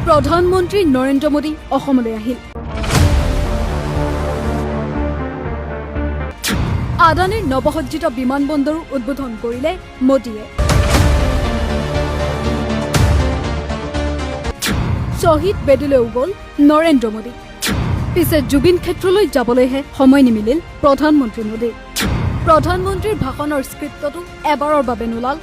প্ৰধানমন্ত্ৰী নৰেন্দ্ৰ মোদী অসমলৈ আহিল। আদানীৰ নৱসজ্জিত বিমানবন্দৰো উদ্বোধন কৰিলে মোদীয়ে। শ্বহীদ বেদীলৈও গ'ল নৰেন্দ্ৰ মোদী। পিছে জুবিন ক্ষেত্ৰলৈ যাবলৈহে সময় নিমিলিল প্ৰধানমন্ত্ৰী মোদীৰ। প্ৰধানমন্ত্ৰীৰ ভাষণৰ স্ক্ৰিপ্টতো এবাৰৰ বাবে নোলাল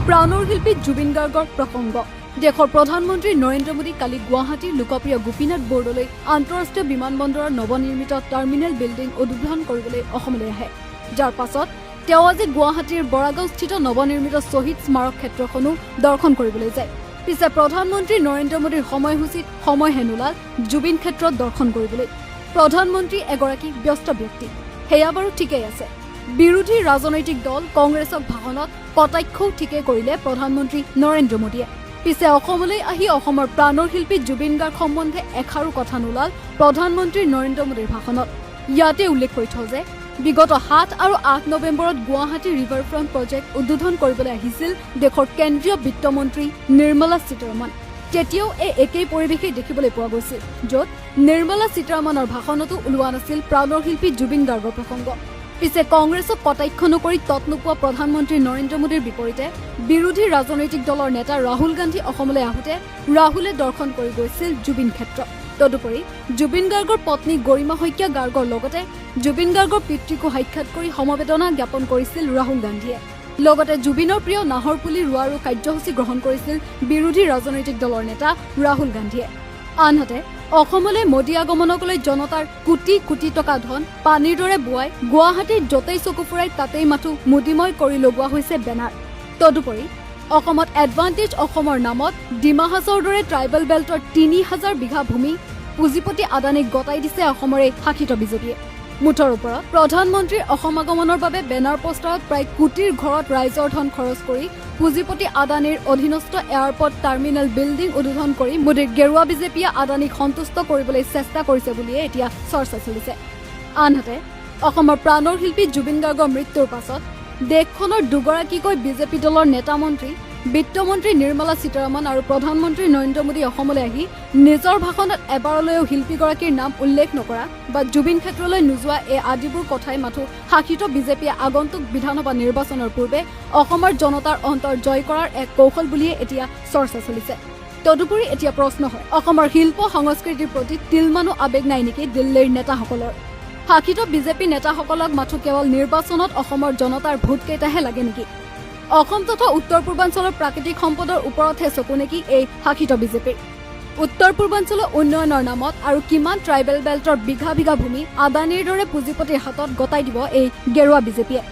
প্ৰাণৰ শিল্পী জুবিন গাৰ্গৰ প্ৰসংগ। দেশৰ প্ৰধানমন্ত্ৰী নৰেন্দ্ৰ মোদী কালি গুৱাহাটীৰ লোকপ্ৰিয় গোপীনাথ বৰদলৈ আন্তঃৰাষ্ট্ৰীয় বিমানবন্দৰৰ নৱনিৰ্মিত টাৰ্মিনেল বিল্ডিং উদ্বোধন কৰিবলৈ অসমলৈ আহে, যাৰ পাছত তেওঁ আজি গুৱাহাটীৰ বৰাগাঁওস্থিত নৱনিৰ্মিত শ্বহীদ স্মাৰক ক্ষেত্ৰখনো দৰ্শন কৰিবলৈ যায়। পিছে প্ৰধানমন্ত্ৰী নৰেন্দ্ৰ মোদীৰ সময়সূচীত সময়হে নোলাল জুবিন ক্ষেত্ৰত দৰ্শন কৰিবলৈ। প্ৰধানমন্ত্ৰী এগৰাকী ব্যস্ত ব্যক্তি, সেয়া বাৰু ঠিকেই আছে। বিৰোধী ৰাজনৈতিক দল কংগ্ৰেছক ভাষণত কটাক্ষও ঠিকেই কৰিলে প্ৰধানমন্ত্ৰী নৰেন্দ্ৰ মোদীয়ে। পিছে অসমলৈ আহি অসমৰ প্ৰাণৰ শিল্পী জুবিন গাৰ্গ সম্বন্ধে এষাৰো কথা নোলাল প্ৰধানমন্ত্ৰী নৰেন্দ্ৰ মোদীৰ ভাষণত। ইয়াতে উল্লেখ কৰি থওঁ যে বিগত ৭ আৰু ৮ নৱেম্বৰত গুৱাহাটী ৰিভাৰফ্ৰণ্ট প্ৰজেক্ট উদ্বোধন কৰিবলৈ আহিছিল দেশৰ কেন্দ্ৰীয় বিত্তমন্ত্ৰী নিৰ্মলা সীতাৰমণ। তেতিয়াও এই একেই পৰিৱেশেই দেখিবলৈ পোৱা গৈছিল, য'ত নিৰ্মলা সীতাৰমণৰ ভাষণতো ওলোৱা নাছিল প্ৰাণৰ শিল্পী জুবিন গাৰ্গৰ প্ৰসংগ। পিছে কংগ্ৰেছক কটাক্ষ নকৰি তত নোপোৱা প্ৰধানমন্ত্ৰী নৰেন্দ্ৰ মোদীৰ বিপৰীতে বিৰোধী ৰাজনৈতিক দলৰ নেতা ৰাহুল গান্ধী অসমলৈ আহোঁতে ৰাহুলে দৰ্শন কৰি গৈছিল জুবিন ক্ষেত্ৰ। তদুপৰি জুবিন গাৰ্গৰ পত্নী গৰিমা শইকীয়া গাৰ্গৰ লগতে জুবিন গাৰ্গৰ পিতৃকো সাক্ষাৎ কৰি সমবেদনা জ্ঞাপন কৰিছিল ৰাহুল গান্ধীয়ে। লগতে জুবিনৰ প্ৰিয় নাহৰ পুলি ৰোৱাৰো কাৰ্যসূচী গ্ৰহণ কৰিছিল বিৰোধী ৰাজনৈতিক দলৰ নেতা ৰাহুল গান্ধীয়ে। আনহাতে অসমলৈ মোদী আগমনক লৈ জনতাৰ কোটি কোটি টকা ধন পানীৰ দৰে বোৱাই গুৱাহাটীত য'তেই চকু ফুৰাই তাতেই মাথো মোদীময় কৰি লগোৱা হৈছে বেনাৰ। তদুপৰি অসমত এডভান্টেজ অসমৰ নামত ডিমা হাছাওৰ দৰে ট্ৰাইবেল বেল্টৰ ৩০০০ বিঘা ভূমি পুঁজিপতি আদানীক গতাই দিছে অসমৰ এই শাসিত বিজেপিয়ে। মুঠৰ ওপৰত প্ৰধানমন্ত্ৰীৰ অসম আগমনৰ বাবে বেনাৰ পোষ্টাৰত প্ৰায় কোটিৰ ঘৰত ৰাইজৰ ধন খৰচ কৰি পুঁজিপতি আদানীৰ অধীনস্থ এয়াৰপৰ্ট টাৰ্মিনেল বিল্ডিং উদ্বোধন কৰি মোদীৰ গেৰুৱা বিজেপিয়ে আদানীক সন্তুষ্ট কৰিবলৈ চেষ্টা কৰিছে বুলিয়ে এতিয়া চৰ্চা চলিছে। আনহাতে অসমৰ প্ৰাণৰ শিল্পী জুবিন গাৰ্গৰ মৃত্যুৰ পাছত দেশখনৰ দুগৰাকীকৈ বিজেপি দলৰ নেতা মন্ত্ৰী বিত্তমন্ত্ৰী নিৰ্মলা সীতাৰমণ আৰু প্ৰধানমন্ত্ৰী নৰেন্দ্ৰ মোদী অসমলৈ আহি নিজৰ ভাষণত এবাৰলৈও শিল্পীগৰাকীৰ নাম উল্লেখ নকৰা বা জুবিন ক্ষেত্ৰলৈ নোযোৱা এই আদিবোৰ কথাই মাথো শাসিত বিজেপিয়ে আগন্তুক বিধানসভা নিৰ্বাচনৰ পূৰ্বে অসমৰ জনতাৰ অন্তৰ জয় কৰাৰ এক কৌশল বুলিয়ে এতিয়া চৰ্চা চলিছে। তদুপৰি এতিয়া প্ৰশ্ন হয়, অসমৰ শিল্প সংস্কৃতিৰ প্ৰতি তিলমানো আৱেগ নাই নেকি দিল্লীৰ নেতাসকলৰ? শাসিত বিজেপি নেতাসকলক মাথো কেৱল নিৰ্বাচনত অসমৰ জনতাৰ ভোট কেইটাহে লাগে নেকি? অসম তথা উত্তৰ পূৰ্বাঞ্চলৰ প্ৰাকৃতিক সম্পদৰ ওপৰতহে চকু নেকি এই শাসিত বিজেপিৰ? উত্তৰ পূৰ্বাঞ্চলৰ উন্নয়নৰ নামত আৰু কিমান ট্ৰাইবেল বেল্টৰ বিঘা বিঘা ভূমি আদানীৰ দৰে পুঁজিপতিৰ হাতত গতাই দিব এই গেৰুৱা বিজেপিয়ে?